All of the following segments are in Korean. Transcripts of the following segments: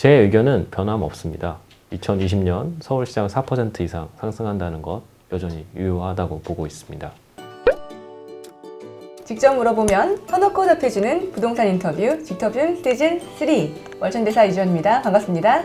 제 의견은 변함없습니다. 2020년 서울시장 4% 이상 상승한다는 것 여전히 유효하다고 보고 있습니다. 직접 물어보면 터놓고 답해주는 부동산 인터뷰 직터뷰 시즌3 월천대사 이주연입니다. 반갑습니다.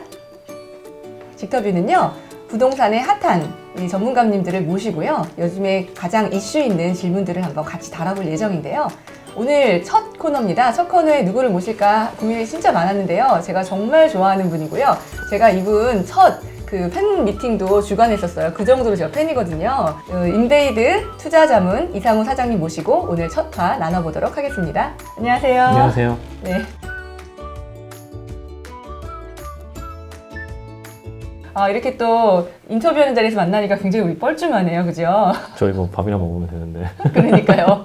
직터뷰는요, 부동산의 핫한 우리 전문가님들을 모시고요, 요즘에 가장 이슈 있는 질문들을 한번 같이 다뤄볼 예정인데요. 오늘 첫 코너입니다. 첫 코너에 누구를 모실까 고민이 진짜 많았는데요. 제가 정말 좋아하는 분이고요. 제가 이분 첫 팬 미팅도 주관했었어요. 그 정도로 제가 팬이거든요. 인베이드 투자자문 이상우 사장님 모시고 오늘 첫 화 나눠보도록 하겠습니다. 안녕하세요. 안녕하세요. 네. 이렇게 또 인터뷰하는 자리에서 만나니까 굉장히 우리 뻘쭘하네요. 그죠? 저희 뭐 밥이나 먹으면 되는데. 그러니까요.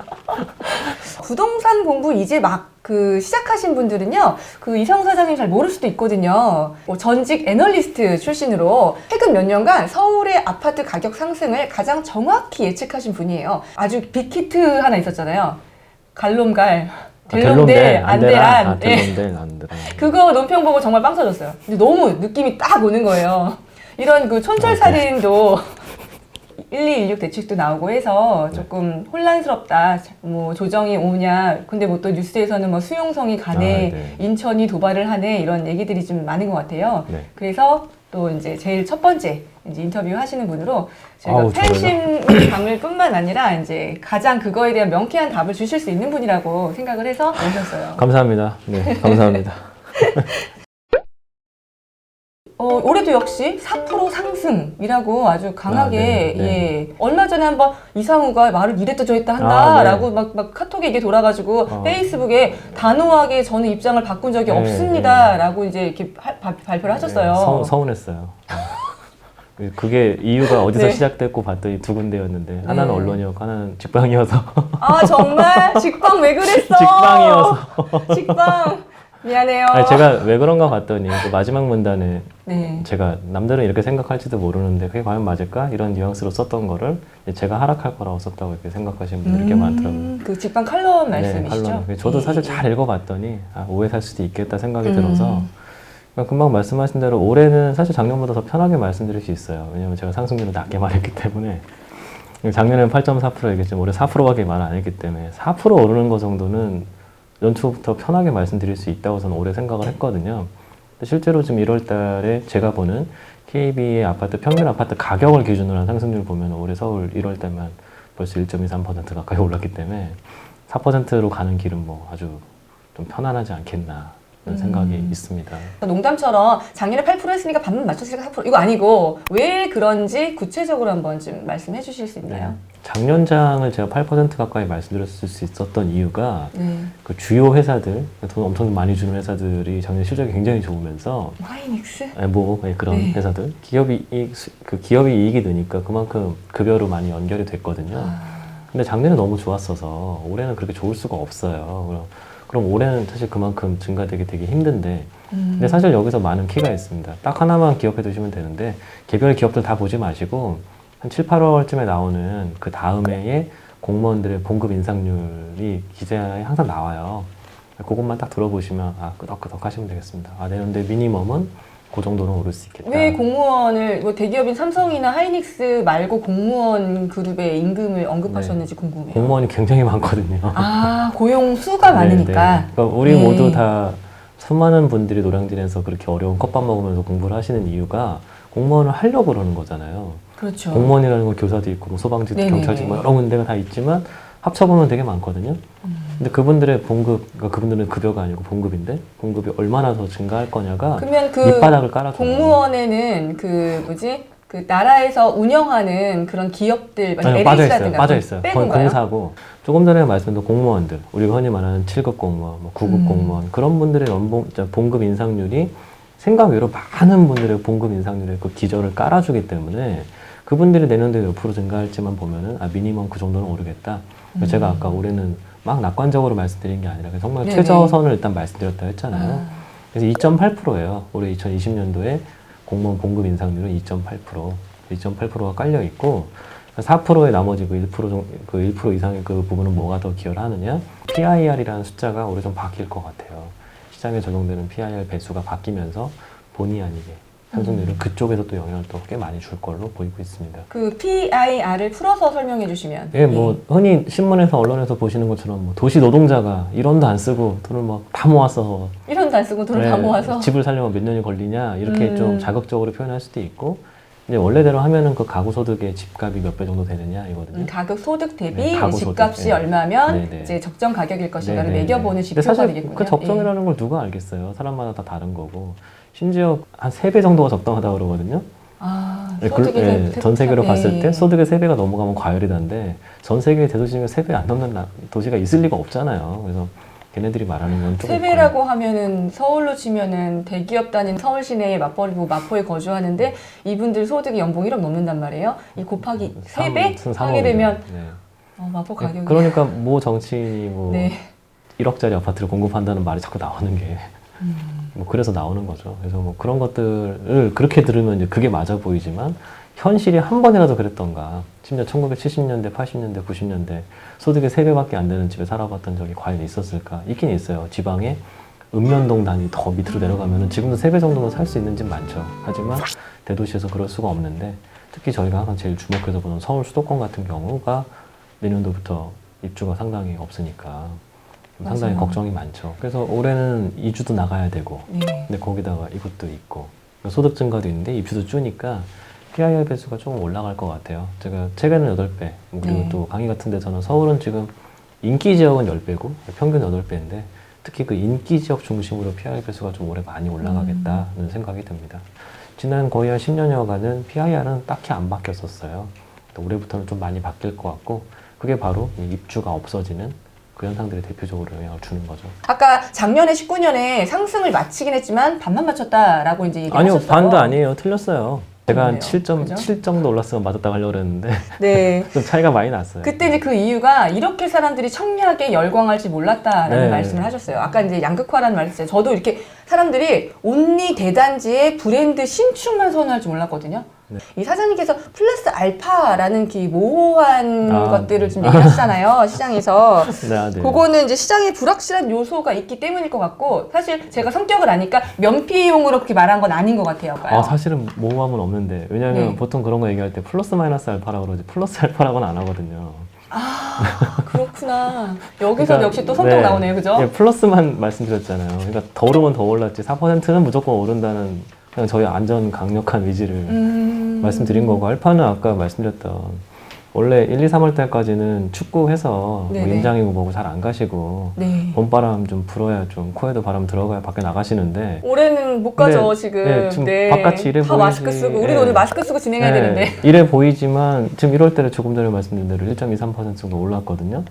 부동산 공부 이제 막 시작하신 분들은요, 이상우 사장님 잘 모를 수도 있거든요. 전직 애널리스트 출신으로 최근 몇 년간 서울의 아파트 가격 상승을 가장 정확히 예측하신 분이에요. 아주 빅히트 하나 있었잖아요. 갈롬갈. 델롬델 안데란. 델롬델 안데란. 그거 논평 보고 정말 빵 터졌어요. 근데 너무 느낌이 딱 오는 거예요. 이런 촌철살인도 1216 대책도 나오고 해서 조금 혼란스럽다. 뭐 조정이 오냐. 근데 뭐 또 뉴스에서는 뭐 수용성이 가네. 네. 인천이 도발을 하네. 이런 얘기들이 좀 많은 것 같아요. 네. 그래서 또 이제 제일 첫 번째 이제 인터뷰 하시는 분으로 저희가 아우, 팬심을 담을 뿐만 아니라 이제 가장 그거에 대한 명쾌한 답을 주실 수 있는 분이라고 생각을 해서 모셨어요. 감사합니다. 네, 감사합니다. 올해도 역시 4% 상승이라고 아주 강하게, 네. 예. 얼마 전에 한번 이상우가 말을 이랬다 저랬다 한다라고 네. 막 카톡에 이게 돌아가지고 페이스북에 단호하게 저는 입장을 바꾼 적이 없습니다라고 이제 이렇게 발표를 하셨어요. 네, 서운했어요. 그게 이유가 어디서 네. 시작됐고 봤더니 두 군데였는데 하나는 언론이었고 하나는 직방이어서. 아 정말? 직방 왜 그랬어? 직방이어서. 직방 미안해요. 아니, 제가 왜 그런가 봤더니 그 마지막 문단에 네. 제가 남들은 이렇게 생각할지도 모르는데 그게 과연 맞을까? 이런 뉘앙스로 썼던 거를 제가 하락할 거라고 썼다고 이렇게 생각하시는 분들이 꽤 많더라고요. 그 직방 칼럼 말씀이시죠? 칼럼. 저도 사실 잘 읽어봤더니 오해 살 수도 있겠다 생각이 들어서 금방 말씀하신 대로 올해는 사실 작년보다 더 편하게 말씀드릴 수 있어요. 왜냐면 제가 상승률을 낮게 말했기 때문에. 작년에는 8.4% 얘기했지만 올해 4%밖에 말 안 했기 때문에 4% 오르는 거 정도는 연초부터 편하게 말씀드릴 수 있다고 저는 올해 생각을 했거든요. 근데 실제로 지금 1월 달에 제가 보는 KB의 아파트 평균 아파트 가격을 기준으로 한 상승률 보면 올해 서울 1월 달만 벌써 1.23% 가까이 올랐기 때문에 4%로 가는 길은 뭐 아주 좀 편안하지 않겠나 그런 생각이 있습니다. 농담처럼 작년에 8% 했으니까 반만 맞췄으니까 4% 이거 아니고 왜 그런지 구체적으로 한번 좀 말씀해 주실 수 있나요? 네. 작년장을 제가 8% 가까이 말씀드렸을 수 있었던 이유가 그 주요 회사들, 돈 엄청 많이 주는 회사들이 작년 실적이 굉장히 좋으면서 하이닉스? 그런 회사들 기업이 이익이 드니까 그만큼 급여로 많이 연결이 됐거든요. 근데 작년에 너무 좋았어서 올해는 그렇게 좋을 수가 없어요. 그럼 올해는 사실 그만큼 증가되기 되게 힘든데 근데 사실 여기서 많은 키가 있습니다. 딱 하나만 기억해 두시면 되는데 개별 기업들 다 보지 마시고 한 7, 8월쯤에 나오는 그 다음 해에 공무원들의 봉급 인상률이 기재에 항상 나와요. 그것만 딱 들어보시면 끄덕끄덕 하시면 되겠습니다. 내년도에 미니멈은 그 정도는 오를 수 있겠다. 왜 공무원을 뭐 대기업인 삼성이나 하이닉스 말고 공무원 그룹의 임금을 언급하셨는지 궁금해요. 공무원이 굉장히 많거든요. 고용 수가 많으니까. 그러니까 우리 모두 다 수많은 분들이 노량진에서 그렇게 어려운 컵밥 먹으면서 공부를 하시는 이유가 공무원을 하려고 그러는 거잖아요. 그렇죠. 공무원이라는 건 교사도 있고 소방지도 경찰도 있고 여러 군데가 다 있지만 합쳐보면 되게 많거든요. 근데 그분들의 봉급, 그러니까 그분들은 급여가 아니고 봉급인데 봉급이 얼마나 더 증가할 거냐가 그러면 밑바닥을 깔아줘요. 공무원에는 나라에서 운영하는 그런 기업들, LH라든가 빠져있어요. 공사고 조금 전에 말씀드린 공무원들, 우리가 흔히 말하는 7급 공무원, 9급 공무원 그런 분들의 봉급 인상률이 생각 외로 많은 분들의 봉급 인상률의 그 기저를 깔아주기 때문에 그분들이 내년도에 몇 프로 증가할지만 보면은 미니멈 그 정도는 오르겠다. 제가 아까 올해는 막 낙관적으로 말씀드린 게 아니라 정말 최저선을 일단 말씀드렸다 했잖아요. 그래서 2.8%예요. 올해 2020년도에 공무원 봉급 인상률은 2.8%. 2.8%가 깔려 있고 4%의 나머지 그 1% 이상의 그 부분은 뭐가 더 기여를 하느냐? PIR이라는 숫자가 올해 좀 바뀔 것 같아요. 시장에 적용되는 PIR 배수가 바뀌면서 본의 아니게 상승률은 그쪽에서 또 영향을 또 꽤 많이 줄 걸로 보이고 있습니다. 그 PIR을 풀어서 설명해 주시면. 예, 뭐 흔히 신문에서 언론에서 보시는 것처럼 뭐 도시 노동자가 1원도 안 쓰고 돈을 막 다 모아서 1원도 안 쓰고 돈을 다 모아서 집을 살려면 몇 년이 걸리냐 이렇게 좀 자극적으로 표현할 수도 있고, 이제 원래대로 하면은 그 가구 소득의 집값이 몇 배 정도 되느냐 이거든요. 가격 소득 대비 네, 가구 집값이 소득. 얼마면 네네. 이제 적정 가격일 것인가를 네네네. 매겨보는 근데 지표가 사실 되겠군요. 그 적정이라는 걸 누가 알겠어요. 사람마다 다 다른 거고, 심지어 한 3배 정도가 적당하다고 그러거든요. 전 세계로 봤을 때 소득의 3배가 넘어가면 과열이던데, 전 세계 대도시 중에 3배 안 넘는 도시가 있을 리가 없잖아요. 그래서 걔네들이 말하는 건 조금 3배라고 하면은 서울로 치면은 대기업 다닌 서울 시내에 맞벌이고 마포에 거주하는데 이분들 소득이 연봉 1억 넘는단 말이에요. 이 곱하기 3배 하게 되면 마포 가격이 그러니까 뭐 정치인이 뭐 네. 1억짜리 아파트를 공급한다는 말이 자꾸 나오는 게 뭐 그래서 나오는 거죠. 그래서 뭐 그런 것들을 그렇게 들으면 이제 그게 맞아 보이지만, 현실이 한 번이라도 그랬던가, 심지어 1970년대, 80년대, 90년대 소득의 3배밖에 안 되는 집에 살아봤던 적이 과연 있었을까? 있긴 있어요. 지방에 읍면동 단위 더 밑으로 내려가면 지금도 3배 정도는 살 수 있는 집 많죠. 하지만 대도시에서 그럴 수가 없는데, 특히 저희가 항상 제일 주목해서 보는 서울 수도권 같은 경우가 내년도부터 입주가 상당히 없으니까 상당히 맞아요. 걱정이 많죠. 그래서 올해는 이주도 나가야 되고, 네. 근데 거기다가 이것도 있고, 소득 증가도 있는데 입주도 주니까 PIR 배수가 조금 올라갈 것 같아요. 제가 최근에는 8배, 그리고 네. 또 강의 같은 데서는 서울은 지금 인기 지역은 10배고 평균 8배인데, 특히 그 인기 지역 중심으로 PIR 배수가 좀 올해 많이 올라가겠다는 생각이 듭니다. 지난 거의 한 10년여간은 PIR은 딱히 안 바뀌었었어요. 올해부터는 좀 많이 바뀔 것 같고, 그게 바로 이 입주가 없어지는 그 현상들이 대표적으로 영향을 주는 거죠. 아까 작년에 19년에 상승을 마치긴 했지만 반만 맞췄다라고 이제 얘기하셨어요. 아니요, 반도 아니에요. 틀렸어요. 제가 한 그래요? 7.7 정도 올랐으면 맞았다고 하려고 그랬는데 네. 좀 차이가 많이 났어요. 그때 이제 그 이유가 이렇게 사람들이 청약에 열광할지 몰랐다라는 네. 말씀을 하셨어요. 아까 이제 양극화라는 말을 했어요. 저도 이렇게 사람들이 온리 대단지의 브랜드 신축만 선호할 줄 몰랐거든요. 네. 이 사장님께서 플러스 알파라는 그 모호한 것들을 좀 네. 얘기하시잖아요. 시장에서. 네. 그거는 이제 시장에 불확실한 요소가 있기 때문일 것 같고, 사실 제가 성격을 아니까 면피용으로 그렇게 말한 건 아닌 것 같아요. 사실은 모호함은 없는데, 왜냐하면 네. 보통 그런 거 얘기할 때 플러스 마이너스 알파라고 그러지 플러스 알파라고는 안 하거든요. 그렇구나. 여기서 그러니까, 역시 또 성격 나오네요. 그죠? 예, 플러스만 말씀드렸잖아요. 그러니까 더 오르면 더 올랐지 4%는 무조건 오른다는 그냥 저희 안전 강력한 의지를 말씀드린 거고, 알파는 아까 말씀드렸던 원래 1, 2, 3월 달까지는 축구해서 뭐 네네. 임장이고 뭐고 잘 안 가시고 네. 봄바람 좀 불어야 좀 코에도 바람 들어가야 밖에 나가시는데, 올해는 못 가죠, 근데, 지금. 네, 지금 바깥이 이래 다 보이지. 마스크 쓰고, 우리도 네. 오늘 마스크 쓰고 진행해야 되는데. 이래 보이지만 지금 1월 달에 조금 전에 말씀드린 대로 1.23% 정도 올랐거든요.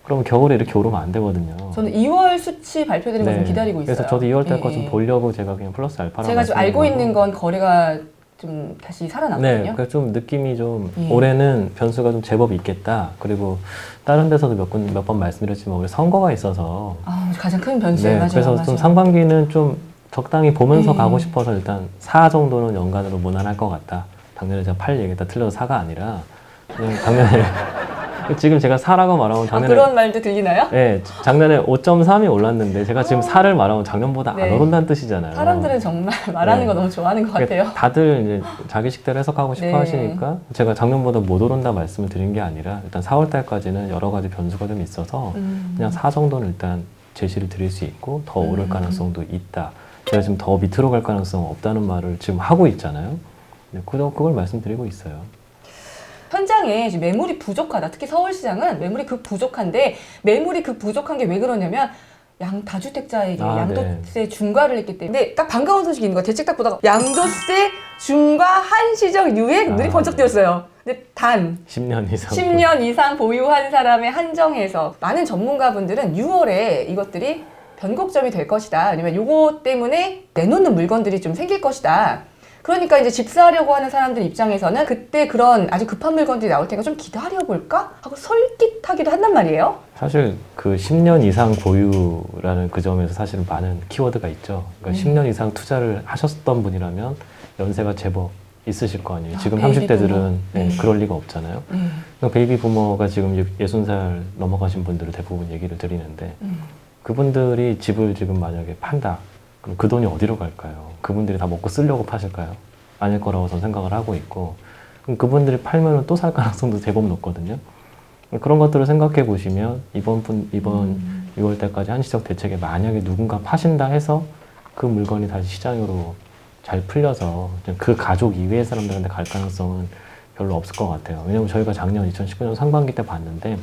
그럼 겨울에 이렇게 오르면 안 되거든요. 저는 2월 수치 발표되는 거 좀 기다리고 있어요. 그래서 저도 2월 달 거 좀 네. 보려고 제가 그냥 플러스 알파라고 제가 좀 알고 있는 건 거래가 좀 다시 네, 살아났거든요. 그러니까 좀 느낌이 좀 예. 올해는 변수가 좀 제법 있겠다. 그리고 다른 데서도 몇 번 말씀드렸지만 올해 선거가 있어서 가장 큰 변수예요. 맞아요. 그래서 맞아요. 좀 상반기는 좀 적당히 보면서 예. 가고 싶어서 일단 4 정도는 연간으로 무난할 것 같다. 작년에 제가 8 얘기했다 틀려서 4가 아니라 그냥 작년에 지금 제가 4라고 말하면 작년에 그런 말도 들리나요? 네, 작년에 5.3이 올랐는데 제가 지금 4를 말하면 작년보다 네. 안 오른다는 뜻이잖아요. 사람들은 정말 말하는 네. 거 너무 좋아하는 것 같아요. 다들 이제 자기 식대로 해석하고 싶어 네. 하시니까 제가 작년보다 못 오른다 말씀을 드린 게 아니라, 일단 4월 달까지는 여러 가지 변수가 좀 있어서 그냥 4 정도는 일단 제시를 드릴 수 있고, 더 오를 가능성도 있다. 제가 지금 더 밑으로 갈 가능성은 없다는 말을 지금 하고 있잖아요. 네, 그걸 말씀드리고 있어요. 현장에 지금 매물이 부족하다. 특히 서울시장은 매물이 부족한데, 매물이 부족한 게 왜 그러냐면 다주택자에게 양도세 중과를 했기 때문에. 근데 딱 반가운 소식이 있는 거야. 대책 딱 보다가 양도세 중과 한시적 유예 눈이 번쩍 띄었어요. 근데 단 10년 이상 10년 이상 보유한 사람에 한정해서, 많은 전문가분들은 6월에 이것들이 변곡점이 될 것이다. 아니면 요거 때문에 내놓는 물건들이 좀 생길 것이다. 그러니까 이제 집 사려고 하는 사람들 입장에서는 그때 그런 아주 급한 물건들이 나올 테니까 좀 기다려볼까? 하고 설깃하기도 한단 말이에요. 사실 그 10년 이상 보유라는 그 점에서 사실은 많은 키워드가 있죠. 그러니까 10년 이상 투자를 하셨던 분이라면 연세가 제법 있으실 거 아니에요. 지금 베이비 30대들은 부모. 그럴 리가 없잖아요. 그러니까 베이비 부모가 지금 60살 넘어가신 분들을 대부분 얘기를 드리는데, 그분들이 집을 지금 만약에 판다. 그럼 그 돈이 어디로 갈까요? 그분들이 다 먹고 쓰려고 파실까요? 아닐 거라고 저는 생각을 하고 있고, 그럼 그분들이 팔면은 또 살 가능성도 제법 높거든요. 그런 것들을 생각해 보시면 이번 6월 달까지 한시적 대책에 만약에 누군가 파신다 해서 그 물건이 다시 시장으로 잘 풀려서 그 가족 이외의 사람들한테 갈 가능성은 별로 없을 것 같아요. 왜냐면 저희가 작년 2019년 상반기 때 봤는데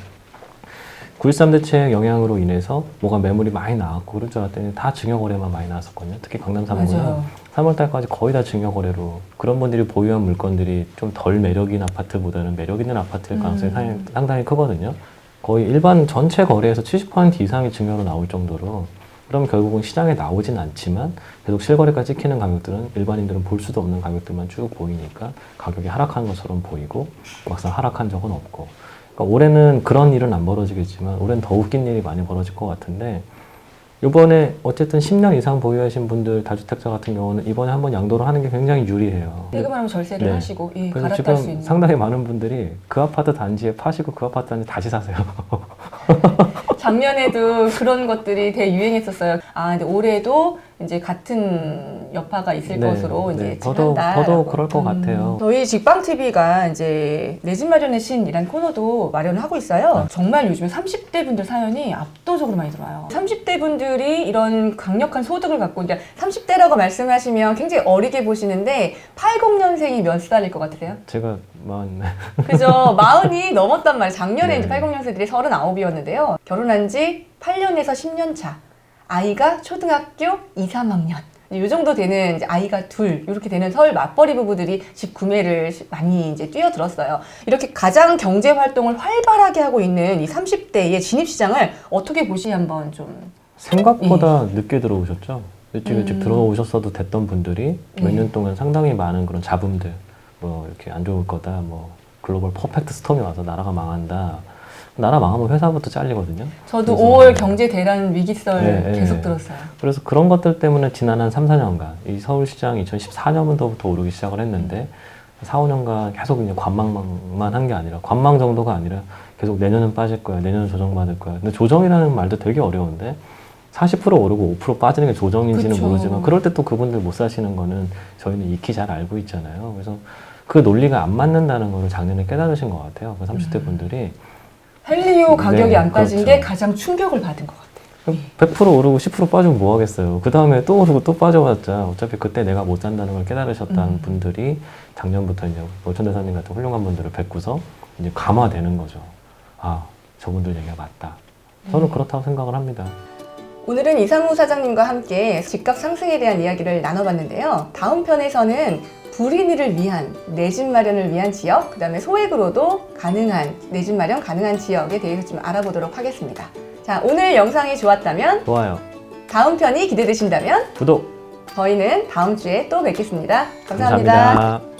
9.13 대책 영향으로 인해서 뭐가 매물이 많이 나왔고 그럴 줄 알았더니 다 증여거래만 많이 나왔었거든요. 특히 강남 3구는 맞아요. 3월 달까지 거의 다 증여거래로, 그런 분들이 보유한 물건들이 좀 덜 매력인 아파트보다는 매력 있는 아파트일 가능성이 상당히 크거든요. 거의 일반 전체 거래에서 70% 이상이 증여로 나올 정도로, 그럼 결국은 시장에 나오진 않지만 계속 실거래가 찍히는 가격들은 일반인들은 볼 수도 없는 가격들만 쭉 보이니까 가격이 하락하는 것처럼 보이고 막상 하락한 적은 없고, 그러니까 올해는 그런 일은 안 벌어지겠지만 올해는 더 웃긴 일이 많이 벌어질 것 같은데, 이번에 어쨌든 10년 이상 보유하신 분들 다주택자 같은 경우는 이번에 한번 양도를 하는 게 굉장히 유리해요. 세금을 하면 절세를 네. 하시고 예, 그래서 갈아탈 수 지금 있는. 상당히 많은 분들이 그 아파트 단지에 파시고 그 아파트 단지 다시 사세요. 작년에도 그런 것들이 대유행했었어요. 아, 근데 올해도 이제 같은 여파가 있을 네, 것으로 이제 네. 예측한다. 더더욱 그럴 것 같아요. 저희 직방 TV가 이제 내 집 마련의 신이란 코너도 마련을 하고 있어요. 정말 요즘에 30대 분들 사연이 압도적으로 많이 들어와요. 30대 분들이 이런 강력한 소득을 갖고, 이제 30대라고 말씀하시면 굉장히 어리게 보시는데 80년생이 몇 살일 것 같으세요? 제가 만 그죠? 40이 넘었단 말이에요. 작년에 네. 이제 80년생들이 39이었는데요. 결혼한 지 8년에서 10년 차. 아이가 초등학교 2, 3학년. 이 정도 되는 이제 아이가 둘, 이렇게 되는 서울 맞벌이 부부들이 집 구매를 많이 이제 뛰어들었어요. 이렇게 가장 경제 활동을 활발하게 하고 있는 이 30대의 진입시장을 어떻게 보시 한번 좀. 생각보다 늦게 들어오셨죠? 일찍 들어오셨어도 됐던 분들이 몇 년 동안 상당히 많은 그런 잡음들, 뭐 이렇게 안 좋을 거다, 뭐 글로벌 퍼펙트 스톰이 와서 나라가 망한다. 나라 망하면 회사부터 잘리거든요. 저도 그래서 5월 경제 대란 위기설 네, 계속 네. 들었어요. 그래서 그런 것들 때문에 지난 한 3, 4년간 이 서울시장이 2014년부터 오르기 시작을 했는데 4, 5년간 계속 그냥 관망만 한 게 아니라, 관망 정도가 아니라 계속 내년은 빠질 거야, 내년은 조정받을 거야. 근데 조정이라는 말도 되게 어려운데 40% 오르고 5% 빠지는 게 조정인지는 그쵸. 모르지만 그럴 때 또 그분들 못 사시는 거는 저희는 익히 잘 알고 있잖아요. 그래서 그 논리가 안 맞는다는 거를 작년에 깨달으신 것 같아요. 그 30대 분들이 헬리오 가격이 네, 안 빠진 그렇죠. 게 가장 충격을 받은 것 같아요. 100% 오르고 10% 빠지면 뭐 하겠어요. 그 다음에 또 오르고 또 빠져봤자 어차피 그때 내가 못 산다는 걸 깨달으셨다는 분들이 작년부터 이제 월천대사님 같은 훌륭한 분들을 뵙고서 이제 감화되는 거죠. 아, 저분들 얘기가 맞다. 저는 그렇다고 생각을 합니다. 오늘은 이상우 사장님과 함께 집값 상승에 대한 이야기를 나눠봤는데요. 다음 편에서는 불인을 위한 내 집 마련을 위한 지역, 그 다음에 소액으로도 가능한 내 집 마련 가능한 지역에 대해서 좀 알아보도록 하겠습니다. 자, 오늘 영상이 좋았다면, 좋아요. 다음 편이 기대되신다면 구독. 저희는 다음 주에 또 뵙겠습니다. 감사합니다. 감사합니다.